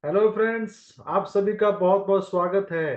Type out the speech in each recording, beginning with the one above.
Hello friends, आप सभी का बहुत बहुत स्वागत है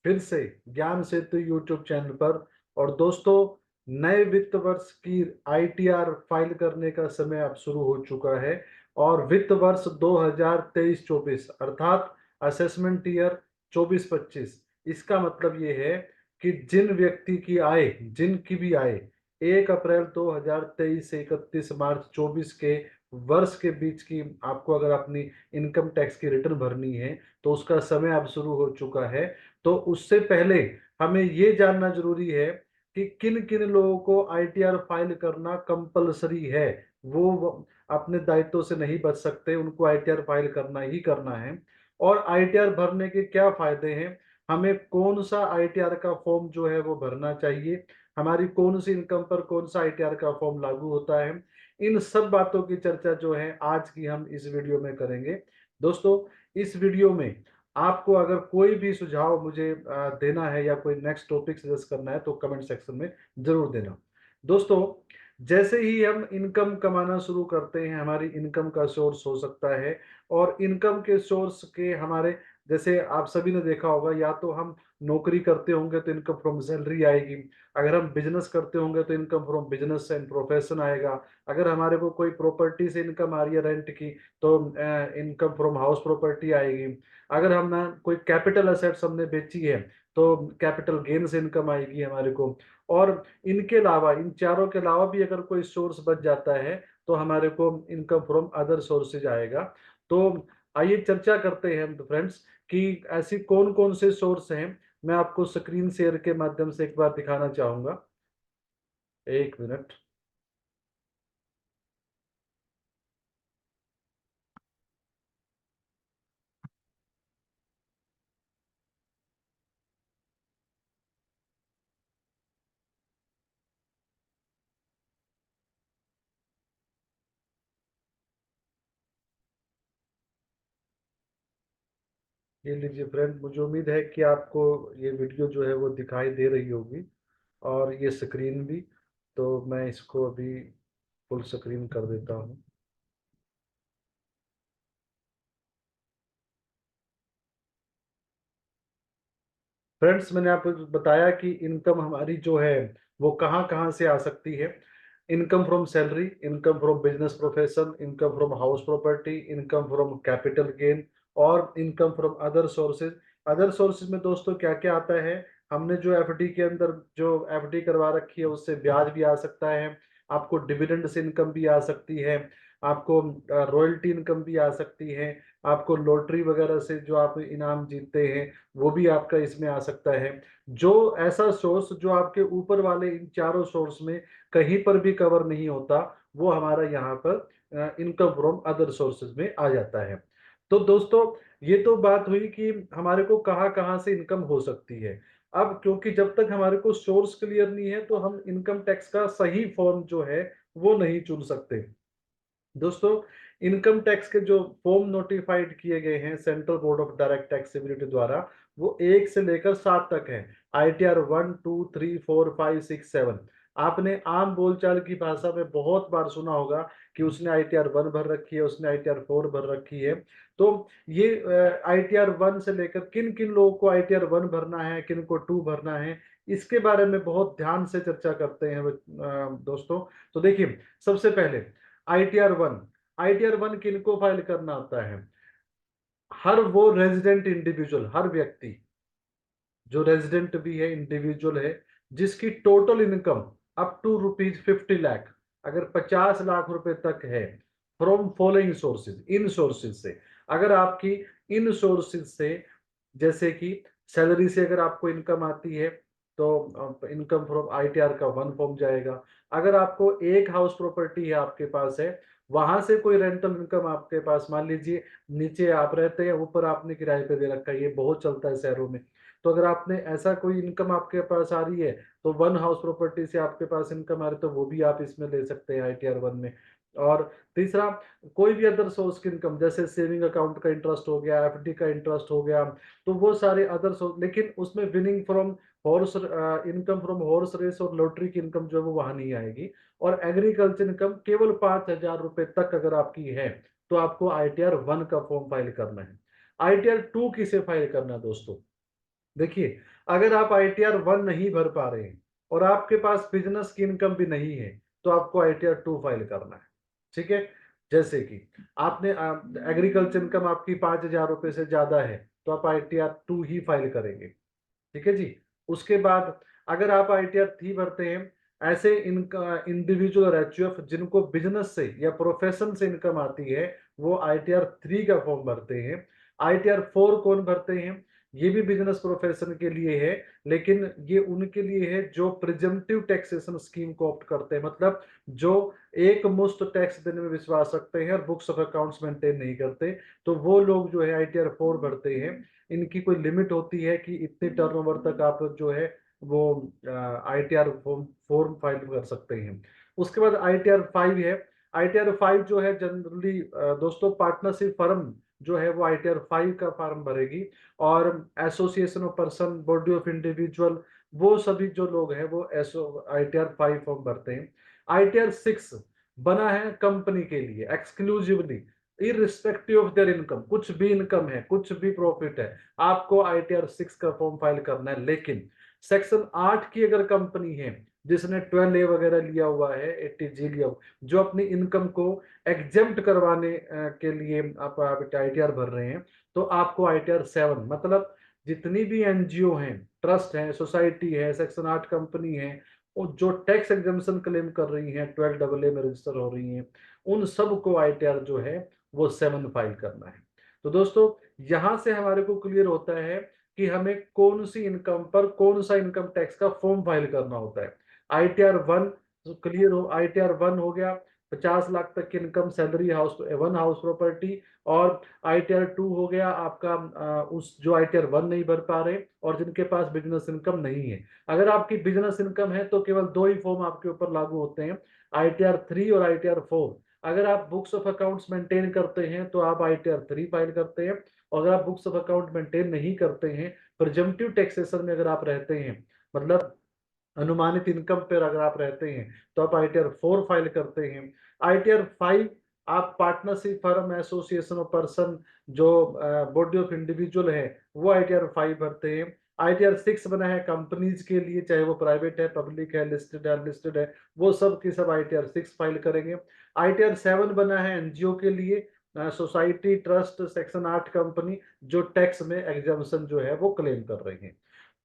फिर से ज्ञान सेतु यूट्यूब चैनल पर। और दोस्तों, नए वित्त वर्ष की आईटीआर फाइल करने का समय अब शुरू हो चुका है। और वित्त वर्ष 2023-24 अर्थात असेसमेंट ईयर 24-25, इसका मतलब ये है कि जिन व्यक्ति की आय, जिनकी भी आय 1 अप्रैल 2023 से 31 मार्च 24 के वर्ष के बीच की, आपको अगर अपनी इनकम टैक्स की रिटर्न भरनी है तो उसका समय अब शुरू हो चुका है। तो उससे पहले हमें ये जानना जरूरी है कि किन किन लोगों को आईटीआर फाइल करना कंपलसरी है। वो अपने दायित्व से नहीं बच सकते, उनको आईटीआर फाइल करना ही करना है। और आईटीआर भरने के क्या फायदे हैं, हमें कौन सा आईटीआर का फॉर्म जो है वो भरना चाहिए, हमारी कौन सी इनकम पर कौन सा आईटीआर का फॉर्म लागू होता है, इन सब बातों की चर्चा जो है आज की हम इस वीडियो में करेंगे। दोस्तों, इस वीडियो में आपको अगर कोई भी सुझाव मुझे देना है या कोई नेक्स्ट टॉपिक सजेस्ट करना है तो कमेंट सेक्शन में जरूर देना। दोस्तों, जैसे ही हम इनकम कमाना शुरू करते हैं, हमारी इनकम का सोर्स हो सकता है। और इनकम के सोर्स के हमारे, जैसे आप सभी ने देखा होगा, या तो हम नौकरी करते होंगे तो इनकम फ्रॉम सैलरी आएगी, अगर हम बिजनेस करते होंगे तो income from business and profession आएगा, अगर हमारे को कोई प्रॉपर्टी से इनकम आ रही है रेंट की तो इनकम फ्रॉम हाउस प्रॉपर्टी आएगी, अगर हम ना कोई कैपिटल असेट्स हमने बेची है तो कैपिटल गेन से इनकम आएगी हमारे को। और इनके अलावा, इन चारों के अलावा भी अगर कोई सोर्स बच जाता है तो हमारे को इनकम फ्रॉम अदर सोर्सेज आएगा। तो आइए चर्चा करते हैं फ्रेंड्स कि ऐसी कौन कौन से सोर्स हैं। मैं आपको स्क्रीन शेयर के माध्यम से एक बार दिखाना चाहूंगा। एक मिनट। ये लीजिए फ्रेंड, मुझे उम्मीद है कि आपको ये वीडियो जो है वो दिखाई दे रही होगी, और ये स्क्रीन भी। तो मैं इसको अभी फुल स्क्रीन कर देता हूँ। फ्रेंड्स, मैंने आपको बताया कि इनकम हमारी जो है वो कहाँ कहाँ से आ सकती है। Income from salary, income from business profession, income from house property, income from capital gain, और income from other sources. Other sources में दोस्तों क्या क्या आता है, हमने जो एफडी के अंदर जो एफडी करवा रखी है उससे ब्याज भी आ सकता है, आपको डिविडेंड से इनकम भी आ सकती है, आपको रॉयल्टी इनकम भी आ सकती है, आपको लॉटरी वगैरह से जो आप इनाम जीतते हैं वो भी आपका इसमें आ सकता है। जो ऐसा सोर्स जो आपके ऊपर वाले इन चारों सोर्स में कहीं पर भी कवर नहीं होता, वो हमारा यहाँ पर इनकम फ्रॉम अदर सोर्सेज में आ जाता है। तो दोस्तों, ये तो बात हुई कि हमारे को कहाँ कहाँ से इनकम हो सकती है। अब क्योंकि जब तक हमारे को सोर्स क्लियर नहीं है तो हम इनकम टैक्स का सही फॉर्म जो है वो नहीं चुन सकते। दोस्तों, इनकम टैक्स के जो फॉर्म नोटिफाइड किए गए हैं central board of direct taxability द्वारा, वो 1 से लेकर 7 तक है। आईटीआर 1, 2, 3, 4, 5, 6, 7। आपने आम बोलचाल की भाषा में बहुत बार सुना होगा कि उसने आईटीआर 1 भर रखी है, उसने आईटीआर 4 भर रखी है। तो ये आईटीआर 1 से लेकर किन किन लोगों को आईटीआर 1 भरना है, किन को 2 भरना है, इसके बारे में बहुत ध्यान से चर्चा करते हैं दोस्तों। तो देखिए, सबसे पहले आईटीआर 1। आईटीआर 1 किनको फाइल करना होता है, हर वो रेजिडेंट इंडिविजुअल, हर व्यक्ति जो रेजिडेंट भी है, इंडिविजुअल है, जिसकी total income up to ₹50 lakh, अगर 50 लाख रुपए तक है, फ्रॉम फॉलोइंग सोर्सेज, इन सोर्सेज से। अगर आपकी इन सोर्सेज से, जैसे कि सैलरी से अगर आपको इनकम आती है तो इनकम फ्रॉम आईटीआर का 1 फॉर्म जाएगा। अगर आपको एक हाउस प्रॉपर्टी है आपके पास है, वहां से कोई रेंटल इनकम आपके पास, मान लीजिए नीचे आप रहते हैं, ऊपर आपने किराए पे दे रखा है, ये बहुत चलता है शहरों में। तो अगर आपने ऐसा कोई इनकम आपके पास आ रही है तो 1 हाउस प्रॉपर्टी से आपके पास इनकम आ रही है तो वो भी आप इसमें ले सकते हैं आईटीआर 1 में। और तीसरा, कोई भी अदर सोर्स की इनकम, जैसे सेविंग अकाउंट का इंटरेस्ट हो गया, एफडी का इंटरेस्ट हो गया, तो वो सारे अदर सोर्स, लेकिन उसमें winning from horse, income from horse race और लॉटरी की इनकम जो है वो वहां नहीं आएगी। और एग्रीकल्चर इनकम केवल ₹5,000 तक अगर आपकी है तो आपको ITR 1 का फॉर्म फाइल करना है। ITR 2 किसे फाइल करना है दोस्तों? देखिए, अगर आप ITR 1 नहीं भर पा रहे हैं और आपके पास बिजनेस की इनकम भी नहीं है, तो आपको ITR 2 फाइल करना है। ठीक है? जैसे कि आपने एग्रीकल्चर इनकम आपकी 5,000 रुपए से ज्यादा है, तो आप ITR 2 ही फाइल करेंगे। ठीक है जी। उसके बाद अगर आप ITR 3 भरते हैं, ऐसे इनका इंडिविजुअल और HUF जिनको बिजनेस से या प्रोफेशन से इनकम आती है, वो ITR 3 का फॉर्म भरते हैं। ITR 4 कौन भरते हैं? ये भी बिजनेस प्रोफेशन के लिए है, लेकिन ये उनके लिए है जो प्रिजम्पटिव टैक्सेशन स्कीम को ऑप्ट करते हैं, मतलब जो एक मुश्त टैक्स देने में विश्वास रखते हैं और बुक्स ऑफ अकाउंट्स मेंटेन नहीं करते, तो वो लोग जो है ITR 4 भरते हैं। इनकी कोई लिमिट होती है कि इतने टर्नओवर तक आप जो है वो ITR फॉर्म फाइल कर सकते हैं। उसके बाद ITR 5 है। ITR 5 जो है जनरली दोस्तों पार्टनरशिप फर्म जो है वो ITR 5 का फॉर्म भरेगी, और association of person, body of individual, वो सभी जो लोग हैं वो ITR 5 फॉर्म भरते हैं। ITR 6 बना है कंपनी के लिए exclusively, irrespective of their income, कुछ भी इनकम है, कुछ भी प्रॉफिट है, आपको ITR 6 का फॉर्म फाइल करना है। लेकिन सेक्शन 8 की अगर कंपनी है जिसने 12A वगैरह लिया हुआ है, 80G लिया हुआ, जो अपनी इनकम को एग्जेम्प्ट करवाने के लिए आप ITR भर रहे हैं, तो आपको ITR 7, मतलब जितनी भी NGO हैं, ट्रस्ट है, सोसाइटी है, सेक्शन 8 कंपनी है, और जो टैक्स एग्जम्पशन क्लेम कर रही हैं, 12AA में रजिस्टर हो रही हैं, उन सबको ITR जो है वो 7 फाइल करना है। तो दोस्तों यहां से हमारे को क्लियर होता है कि हमें कौन सी इनकम पर कौन सा इनकम टैक्स का फॉर्म फाइल करना होता है। ITR 1 क्लियर हो, ITR 1 हो गया 50 लाख तक की income, salary, house, one house property. और ITR 2 हो गया आपका उस जो ITR 1 नहीं भर पा रहे और जिनके पास बिजनेस इनकम नहीं है। अगर आपकी बिजनेस इनकम है तो केवल दो ही फॉर्म आपके ऊपर लागू होते हैं, ITR 3 और ITR 4। अगर आप बुक्स ऑफ अकाउंट्स मेंटेन करते हैं तो आप ITR 3 फाइल करते हैं, और अगर आप बुक्स ऑफ अकाउंट मेंटेन नहीं करते हैं, प्रिजम्पटिव टैक्सेशन में अगर आप रहते हैं, मतलब अनुमानित इनकम पर अगर आप रहते हैं, तो आप ITR 4 फाइल करते हैं। ITR 5 आप partnership firm, association of person, जो बॉडी ऑफ इंडिविजुअल है, वो ITR 5 भरते हैं। ITR 6 बना है कंपनीज के लिए, चाहे वो प्राइवेट है, पब्लिक है, लिस्टेड है, अनलिस्टेड है, वो सब की सब ITR 6 फाइल करेंगे। ITR 7 बना है NGO के लिए, सोसाइटी, ट्रस्ट, सेक्शन 8 कंपनी, जो टैक्स में एग्जम्पशन जो है वो क्लेम कर रहे हैं।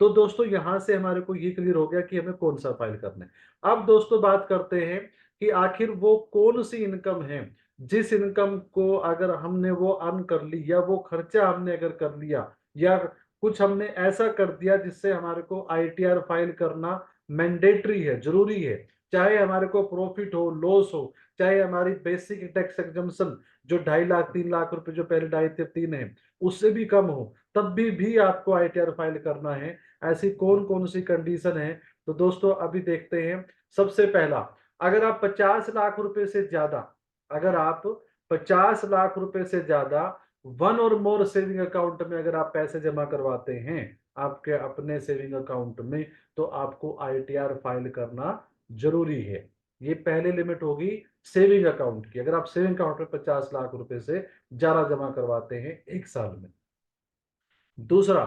तो दोस्तों यहां से हमारे को ये क्लियर हो गया कि हमें कौन सा फाइल करना है। अब दोस्तों बात करते हैं कि आखिर वो कौन सी इनकम है जिस इनकम को अगर हमने वो अर्न कर ली, या वो खर्चा हमने अगर कर लिया, या कुछ हमने ऐसा कर दिया जिससे हमारे को ITR फाइल करना मैंडेटरी है, जरूरी है। चाहे हमारे को प्रॉफिट हो, लॉस हो, चाहे हमारी बेसिक टैक्स एग्जम्पशन जो 2.5 लाख 3 लाख रुपए जो पहले 2.5 से 3 है उससे भी कम हो, तब भी आपको ITR फाइल करना है। ऐसी कौन कौन सी कंडीशन है? तो दोस्तों अभी देखते हैं। सबसे पहला, अगर आप 50 लाख रुपए से ज्यादा, अगर आप 50 लाख रुपए से ज्यादा वन और मोर सेविंग अकाउंट में अगर आप पैसे जमा करवाते हैं आपके अपने सेविंग अकाउंट में, तो आपको ITR फाइल करना जरूरी है। ये पहले लिमिट होगी सेविंग अकाउंट की, अगर आप सेविंग अकाउंट में 50 लाख रुपए से ज्यादा जमा करवाते हैं एक साल में। दूसरा,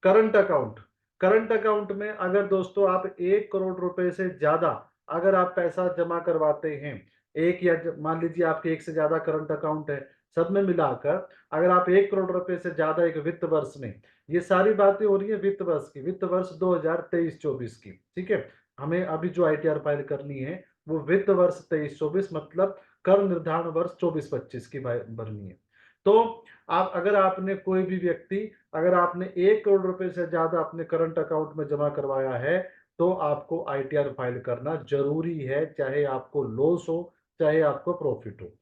करंट अकाउंट। करंट अकाउंट में अगर दोस्तों आप 1 करोड़ रुपए से ज्यादा अगर आप पैसा जमा करवाते हैं, एक या मान लीजिए आपके एक से ज्यादा करंट अकाउंट है, सब में मिलाकर अगर आप 1 करोड़ रुपए से ज्यादा एक वित्त वर्ष में, ये सारी बातें हो रही है वित्त वर्ष की, वित्त वर्ष 2023-24 की, ठीक है। हमें अभी जो ITR फाइल करनी है वो वित्त वर्ष 23-24, मतलब कर निर्धारण वर्ष 24-25 की भरनी है। तो आप अगर आपने कोई भी व्यक्ति, अगर आपने 1 करोड़ रुपए से ज्यादा अपने करंट अकाउंट में जमा करवाया है, तो आपको ITR फाइल करना जरूरी है, चाहे आपको लॉस हो, चाहे आपको प्रॉफिट हो।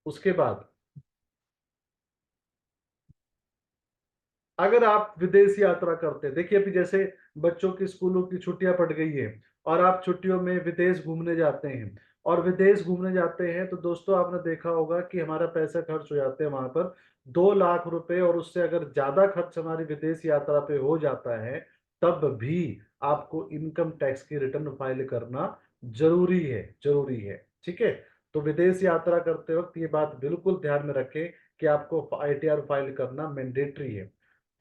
उसके बाद अगर आप विदेश यात्रा करते हैं, देखिए अभी जैसे बच्चों की स्कूलों की छुट्टियां पड़ गई है और आप छुट्टियों में विदेश घूमने जाते हैं, और विदेश घूमने जाते हैं तो दोस्तों आपने देखा होगा कि हमारा पैसा खर्च हो जाते हैं वहां पर 2 लाख रुपए, और उससे अगर ज्यादा खर्च हमारी विदेश यात्रा पे हो जाता है, तब भी आपको इनकम टैक्स की रिटर्न फाइल करना जरूरी है, जरूरी है। ठीक है। तो विदेश यात्रा करते वक्त ये बात बिल्कुल ध्यान में रखें कि आपको आईटीआर फाइल करना मैंडेटरी है।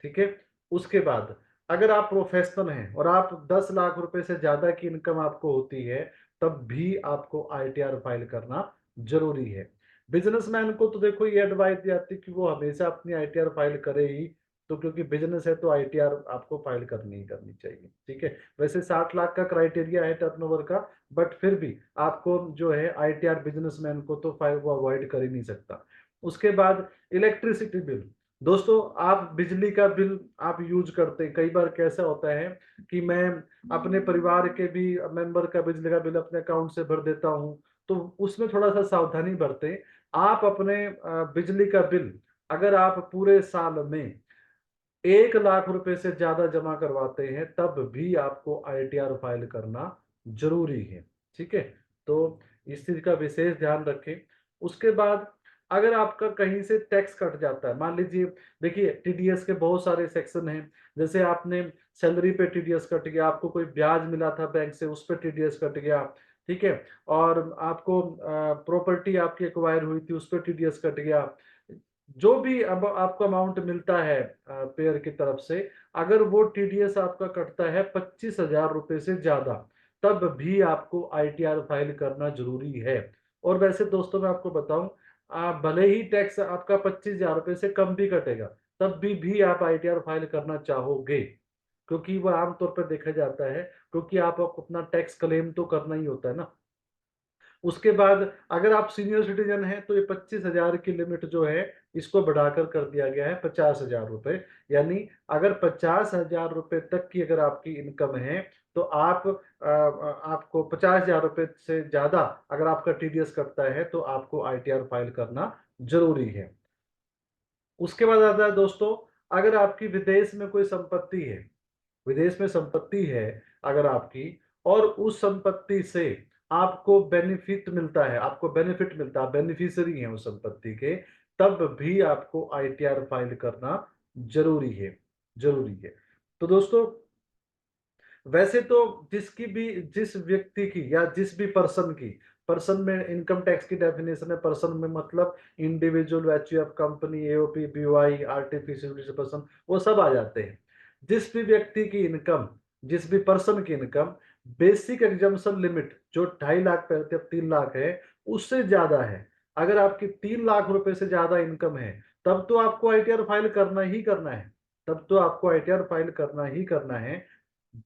ठीक है। उसके बाद अगर आप प्रोफेशनल हैं और आप 10 लाख रुपए से ज्यादा की इनकम आपको होती है, तब भी आपको आईटीआर फाइल करना जरूरी है। बिजनेसमैन को तो देखो ये एडवाइस दी जाती है कि वो हमेशा अपनी आईटीआर फाइल करे ही, तो क्योंकि बिजनेस है तो आईटीआर आपको फाइल करनी ही करनी चाहिए। ठीक है। वैसे 60 लाख का क्राइटेरिया है टर्नओवर का, बट फिर भी आपको जो है आईटीआर बिजनेसमैन को तो फाइल वो अवॉइड कर ही नहीं सकता। उसके बाद इलेक्ट्रिसिटी बिल। दोस्तों आप बिजली का बिल आप यूज करते हैं, कई बार कैसा होता है कि मैं अपने परिवार के भी मेंबर का बिजली का बिल अपने अकाउंट से भर देता हूं, तो उसमें थोड़ा सा सावधानी बरतें। आप अपने बिजली का बिल अगर आप पूरे साल में 1 लाख रुपए से ज्यादा जमा करवाते हैं, तब भी आपको आईटीआर फाइल करना जरूरी है। ठीक है। तो इस चीज का विशेष ध्यान रखें। उसके बाद अगर आपका कहीं से टैक्स कट जाता है, मान लीजिए, देखिए टीडीएस के बहुत सारे सेक्शन हैं। जैसे आपने सैलरी पे टीडीएस कट गया, आपको कोई ब्याज मिला था बैंक से, उस पर टीडीएस कट गया। ठीक है। और आपको प्रॉपर्टी आपकी एक्वायर हुई थी, उस पर टीडीएस कट गया। जो भी अब आपको अमाउंट मिलता है पेयर की तरफ से, अगर वो टीडीएस आपका कटता है 25,000 रुपए से ज्यादा, तब भी आपको आईटीआर फाइल करना जरूरी है। और वैसे दोस्तों मैं आपको बताऊं, आप भले ही टैक्स आपका 25,000 रुपए से कम भी कटेगा, तब भी आप आईटीआर फाइल करना चाहोगे, क्योंकि वो आमतौर पर देखा जाता है, क्योंकि आप अपना टैक्स क्लेम तो करना ही होता है ना। उसके बाद अगर आप सीनियर सिटीजन हैं, तो ये 25,000 की लिमिट जो है, इसको बढ़ाकर कर दिया गया है 50,000 रुपए। यानी अगर 50,000 रुपए तक की अगर आपकी इनकम है, तो आपको 50,000 रुपए से ज्यादा अगर आपका टीडीएस कटता है, तो आपको आईटीआर फाइल करना जरूरी है। उसके बाद आता है दोस्तों, अगर आपकी विदेश में कोई संपत्ति है, विदेश में संपत्ति है अगर आपकी, और उस संपत्ति से आपको बेनिफिट मिलता है, आपको बेनिफिट मिलता है, बेनिफिशियरी है उस संपत्ति के, तब भी आपको आईटीआर फाइल करना जरूरी है, जरूरी है। तो दोस्तों वैसे तो जिस व्यक्ति की या जिस भी पर्सन की, पर्सन में इनकम टैक्स की डेफिनेशन है, पर्सन में मतलब individual, HUF, company, AOP, BY, artificial person, वो सब आ जाते हैं। जिस भी व्यक्ति की इनकम, जिस भी पर्सन की इनकम बेसिक एग्जम्पशन लिमिट जो 2.5 लाख पे 3 लाख है, उससे ज्यादा है, अगर आपकी 3 लाख रुपए से ज्यादा इनकम है, तब तो आपको आईटीआर फाइल करना ही करना है, तब तो आपको आईटीआर फाइल करना ही करना है।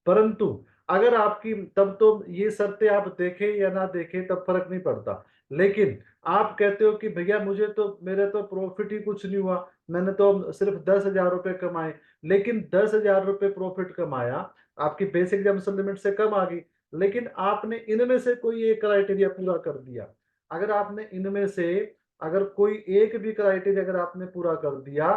परंतु अगर आपकी, तब तो ये शर्तें आप देखें या ना देखें तब फर्क नहीं पड़ता। लेकिन आप कहते हो कि भैया मुझे तो, मेरे तो प्रॉफिट ही कुछ नहीं हुआ, मैंने तो सिर्फ 10,000 रुपए कमाए, लेकिन 10,000 रुपए प्रॉफिट कमाया, आपकी बेसिक एग्जाम्पशन लिमिट से कम आ गई, लेकिन आपने इनमें से कोई एक क्राइटेरिया पूरा कर दिया। अगर आपने इनमें से अगर कोई एक भी क्राइटेरिया अगर आपने पूरा कर दिया,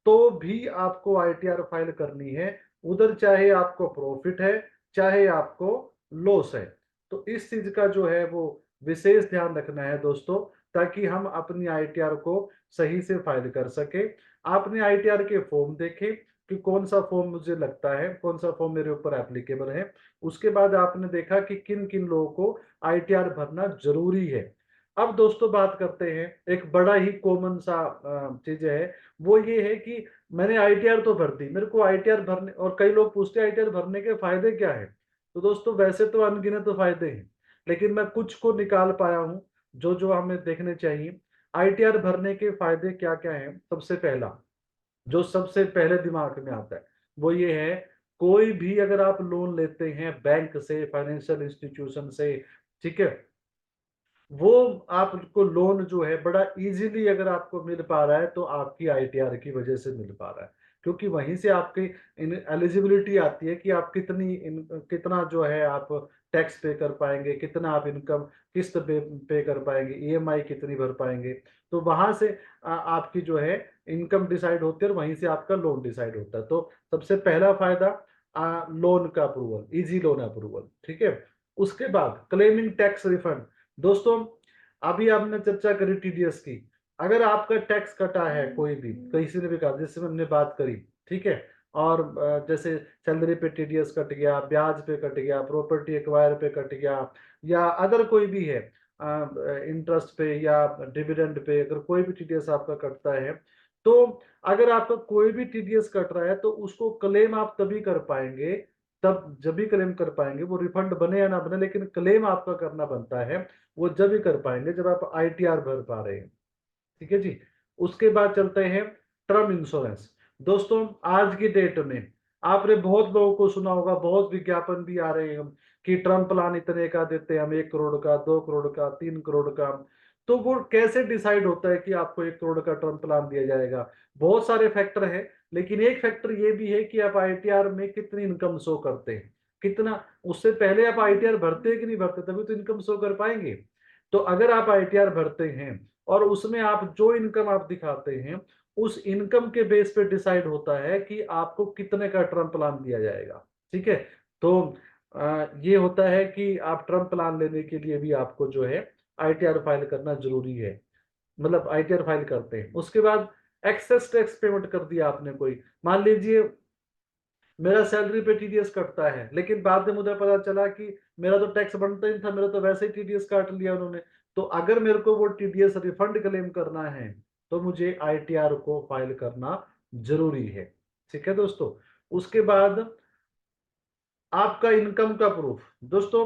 तो भी आपको आईटीआर फाइल करनी है, उधर चाहे आपको प्रॉफिट है चाहे आपको लॉस है। तो इस चीज का जो है वो विशेष ध्यान रखना है दोस्तों, ताकि हम अपनी आईटीआर को सही से फाइल कर सके। आपने आईटीआर के फॉर्म देखे कि कौन सा फॉर्म मुझे लगता है, कौन सा फॉर्म मेरे ऊपर एप्लीकेबल है। उसके बाद आपने देखा कि किन किन लोगों को आईटीआर भरना जरूरी है। अब दोस्तों बात करते हैं, एक बड़ा ही कॉमन सा चीज है, वो ये है कि मैंने आईटीआर तो भर दी, मेरे को आईटीआर भरने, और कई लोग पूछते हैं आईटीआर भरने के फायदे क्या है। तो दोस्तों वैसे तो अनगिनत तो फायदे हैं, लेकिन मैं कुछ को निकाल पाया हूं जो जो हमें देखने चाहिए। आईटीआर भरने के फायदे क्या क्या हैं। सबसे पहला, जो सबसे पहले दिमाग में आता है, वो ये है, कोई भी अगर आप लोन लेते हैं बैंक से, फाइनेंशियल इंस्टीट्यूशन से, ठीक है, वो आपको लोन जो है बड़ा इजीली अगर आपको मिल पा रहा है, तो आपकी आईटीआर की वजह से मिल पा रहा है, क्योंकि वहीं से आपकी एलिजिबिलिटी आती है कि आप कितना जो है आप टैक्स पे कर पाएंगे, कितना आप इनकम किस्त पे कर पाएंगे, ईएमआई कितनी भर पाएंगे। तो वहां से आपकी जो है इनकम डिसाइड होती है, और वहीं से आपका लोन डिसाइड होता है। तो सबसे पहला फायदा लोन का अप्रूवल, इजी लोन अप्रूवल। ठीक है। उसके बाद क्लेमिंग टैक्स रिफंड। दोस्तों अभी आपने चर्चा करी टीडीएस की, अगर आपका टैक्स कटा है कोई भी, किसी ने भी कहा, जैसे हमने बात करी, ठीक है, और जैसे सैलरी पे टीडीएस कट गया, ब्याज पे कट गया, प्रॉपर्टी एक्वायर पे कट गया, या अदर कोई भी है, इंटरेस्ट पे या डिविडेंड पे अगर कोई भी टीडीएस आपका कटता है, तो अगर आपका कोई भी टीडीएस कट रहा है तो उसको क्लेम आप तभी कर पाएंगे, तब जब भी क्लेम कर पाएंगे, वो रिफंड बने या ना बने, लेकिन क्लेम आपका करना बनता है वो जब भी कर पाएंगे जब आप आईटीआर भर पा रहे हैं। ठीक है जी। उसके बाद चलते हैं टर्म इंश्योरेंस। दोस्तों आज की डेट में आपने बहुत लोगों को सुना होगा, बहुत विज्ञापन भी आ रहे हैं कि टर्म प्लान इतने का देते हैं हम, 1 करोड़ का, 2 करोड़ का, 3 करोड़ का। तो वो कैसे डिसाइड होता है कि आपको 1 करोड़ का टर्म प्लान दिया जाएगा? बहुत सारे फैक्टर है, लेकिन एक फैक्टर ये भी है कि आप आईटीआर में कितनी इनकम शो करते हैं, कितना। उससे पहले आप आईटीआर भरते हैं कि नहीं भरते, तभी तो इनकम शो कर पाएंगे। तो अगर आप आईटीआर भरते हैं और उसमें आप जो इनकम आप दिखाते हैं, उस इनकम के बेस पे डिसाइड होता है कि आपको कितने का टर्म प्लान दिया जाएगा। ठीक है। तो ये होता है कि आप टर्म प्लान लेने के लिए भी आपको जो है आईटीआर फाइल करना जरूरी है, मतलब आईटीआर फाइल करते हैं। उसके बाद एक्सेस टैक्स पेमेंट कर दिया आपने कोई, मान लीजिए मेरा सैलरी पे टीडीएस कटता है, लेकिन बाद में मुझे पता चला कि मेरा तो टैक्स बनता ही था, मेरा तो वैसे ही टीडीएस काट लिया उन्होंने। तो अगर मेरे को वो टीडीएस रिफंड क्लेम करना है तो मुझे आईटीआर को फाइल करना जरूरी है। ठीक है दोस्तों। उसके बाद आपका इनकम का प्रूफ। दोस्तों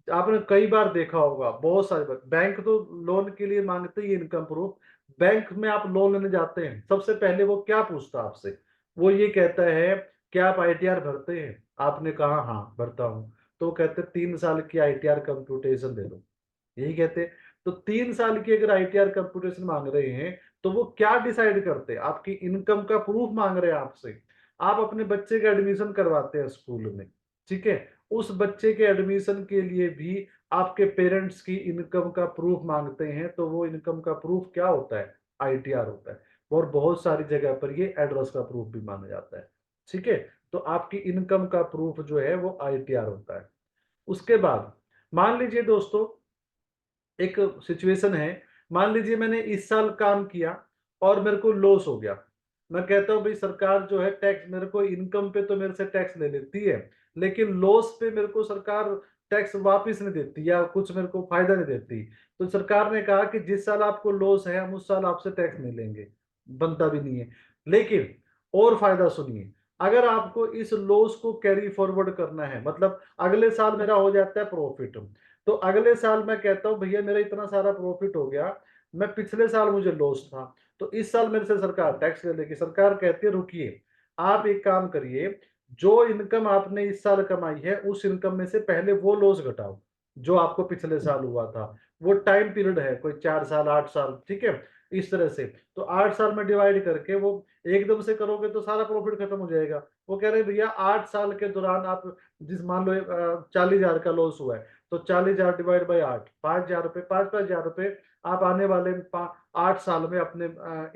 आपने कई बार देखा होगा, बहुत सारे बार बैंक तो लोन के लिए मांगते ही इनकम प्रूफ। बैंक में आप लोन लेने जाते हैं, सबसे पहले वो क्या पूछता है आपसे? वो ये कहता है क्या आप आईटीआर भरते हैं? आपने कहा हाँ भरता हूं। तो वो कहते 3 साल की आईटीआर कंप्यूटेशन दे दो, यही कहते हैं। तो 3 साल की अगर आईटीआर कंप्यूटेशन मांग रहे हैं तो वो क्या डिसाइड करते हैं? आपकी इनकम का प्रूफ मांग रहे हैं आपसे। आप अपने बच्चे का एडमिशन करवाते हैं स्कूल में, ठीक है, उस बच्चे के एडमिशन के लिए भी आपके पेरेंट्स की इनकम का प्रूफ मांगते हैं। तो वो इनकम का प्रूफ क्या होता है? आईटीआर होता है। और बहुत सारी जगह पर ये एड्रेस का प्रूफ भी माना जाता है। ठीक है। तो आपकी इनकम का प्रूफ जो है वो आईटीआर होता है। उसके बाद मान लीजिए दोस्तों एक सिचुएशन है, मान लीजिए मैंने इस साल काम किया और मेरे को लॉस हो गया। मैं कहता हूँ भाई सरकार जो है टैक्स मेरे को, इनकम पे तो मेरे से टैक्स ले लेती है, लेकिन लॉस पे मेरे को सरकार टैक्स वापस नहीं देती या कुछ मेरे को फायदा नहीं देती। तो सरकार ने कहा कि जिस साल आपको लॉस है हम उस साल आपसे टैक्स नहीं लेंगे, बनता भी नहीं है। लेकिन और फायदा सुनिए, अगर आपको इस लॉस को कैरी फॉरवर्ड करना है, मतलब अगले साल मेरा हो जाता है प्रॉफिट, तो अगले साल मैं कहता हूं भैया मेरा इतना सारा प्रॉफिट हो गया, मैं पिछले साल मुझे लॉस था, तो इस साल मेरे से सरकार टैक्स ले लेगी। सरकार कहती है रुकिए, आप एक काम करिए, जो इनकम आपने इस साल कमाई है उस इनकम में से पहले वो लॉस घटाओ जो आपको पिछले साल हुआ था। वो टाइम पीरियड है, कोई 4 साल 8 साल, ठीक है, इस तरह से। तो 8 साल में डिवाइड करके वो एकदम से करोगे तो सारा प्रॉफिट खत्म हो जाएगा। वो कह रहे हैं भैया 8 साल के दौरान आप, जिस मान लो 40,000 का लॉस हुआ है, तो 40,000 डिवाइड बाई 8, 5,000 रुपए, 5,000 रुपए आप आने वाले 8 साल में अपने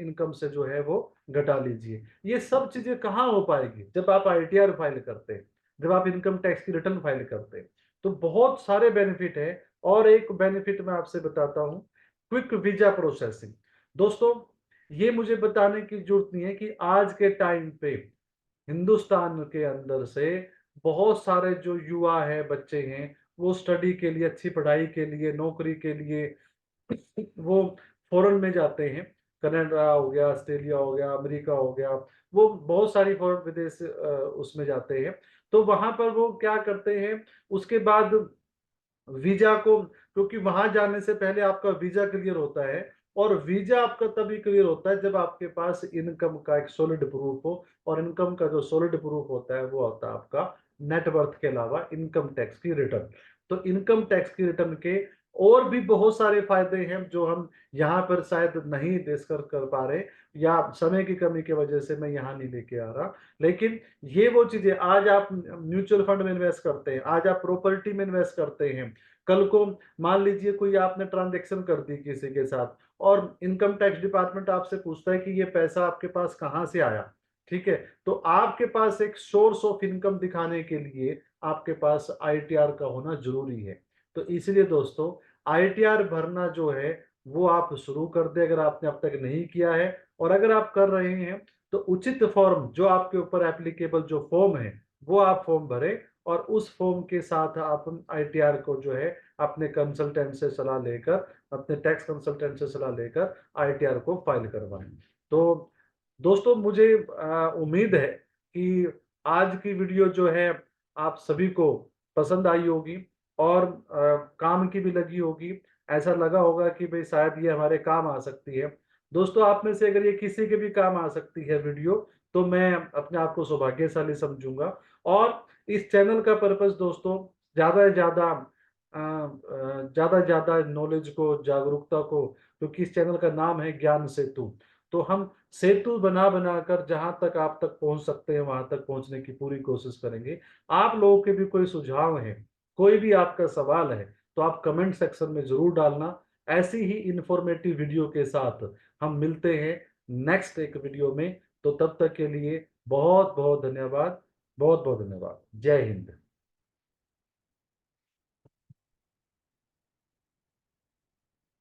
इनकम से जो है वो घटा लीजिए। ये सब चीजें कहाँ हो पाएगी? जब आप आईटीआर फाइल करते हैं, जब आप इनकम टैक्स की रिटर्न फाइल करते हैं। तो बहुत सारे बेनिफिट है। और एक बेनिफिट मैं आपसे बताता हूं, क्विक वीजा प्रोसेसिंग। दोस्तों ये मुझे बताने की जरूरत नहीं है कि आज के टाइम पे हिंदुस्तान के अंदर से बहुत सारे जो युवा है, बच्चे हैं, वो स्टडी के लिए, अच्छी पढ़ाई के लिए, नौकरी के लिए वो फॉरेन में जाते हैं। कनाडा हो गया, ऑस्ट्रेलिया हो गया, अमेरिका हो गया, वो बहुत सारी फॉरेन विदेश उसमें जाते हैं। तो वहां पर वो क्या करते हैं, उसके बाद वीजा को, क्योंकि वहां जाने से पहले आपका वीजा क्लियर होता है, और वीजा आपका तभी क्लियर होता है जब आपके पास इनकम का एक सॉलिड प्रूफ हो। और इनकम का जो सॉलिड प्रूफ होता है वो होता है आपका नेटवर्थ के अलावा इनकम टैक्स की रिटर्न। तो इनकम टैक्स की रिटर्न के और भी बहुत सारे फायदे हैं जो हम यहाँ पर शायद नहीं डिस्कस कर पा रहे, या समय की कमी की वजह से मैं यहाँ नहीं लेके आ रहा। लेकिन ये वो चीजें, आज आप म्यूचुअल फंड में इन्वेस्ट करते हैं, आज आप प्रॉपर्टी में इन्वेस्ट करते हैं, कल को मान लीजिए कोई आपने ट्रांजेक्शन कर दी किसी के साथ, और इनकम टैक्स डिपार्टमेंट आपसे पूछता है कि ये पैसा आपके पास कहाँ से आया, ठीक है, तो आपके पास एक सोर्स ऑफ इनकम दिखाने के लिए आपके पास आईटीआर का होना जरूरी है। तो इसलिए दोस्तों आईटीआर भरना जो है वो आप शुरू कर दे अगर आपने अब तक नहीं किया है। और अगर आप कर रहे हैं तो उचित फॉर्म जो आपके ऊपर एप्लीकेबल जो फॉर्म है वो आप फॉर्म भरें, और उस फॉर्म के साथ आप आईटीआर को जो है अपने कंसल्टेंट से सलाह लेकर, अपने टैक्स कंसल्टेंट से सलाह लेकर आईटीआर को फाइल करवाएं। तो दोस्तों मुझे उम्मीद है कि आज की वीडियो जो है आप सभी को पसंद आई होगी और काम की भी लगी होगी। ऐसा लगा होगा कि भाई शायद ये हमारे काम आ सकती है। दोस्तों आप में से अगर ये किसी के भी काम आ सकती है वीडियो, तो मैं अपने आप को सौभाग्यशाली समझूंगा। और इस चैनल का पर्पस दोस्तों ज़्यादा से ज़्यादा नॉलेज को, जागरूकता को, क्योंकि इस चैनल का नाम है ज्ञान सेतु। तो हम सेतु बना बनाकर जहां तक आप तक पहुंच सकते हैं वहां तक पहुंचने की पूरी कोशिश करेंगे। आप लोगों के भी कोई सुझाव है, कोई भी आपका सवाल है, तो आप कमेंट सेक्शन में जरूर डालना। ऐसी ही इंफॉर्मेटिव वीडियो के साथ हम मिलते हैं नेक्स्ट एक वीडियो में। तो तब तक के लिए बहुत बहुत धन्यवाद। बहुत बहुत धन्यवाद। जय हिंद।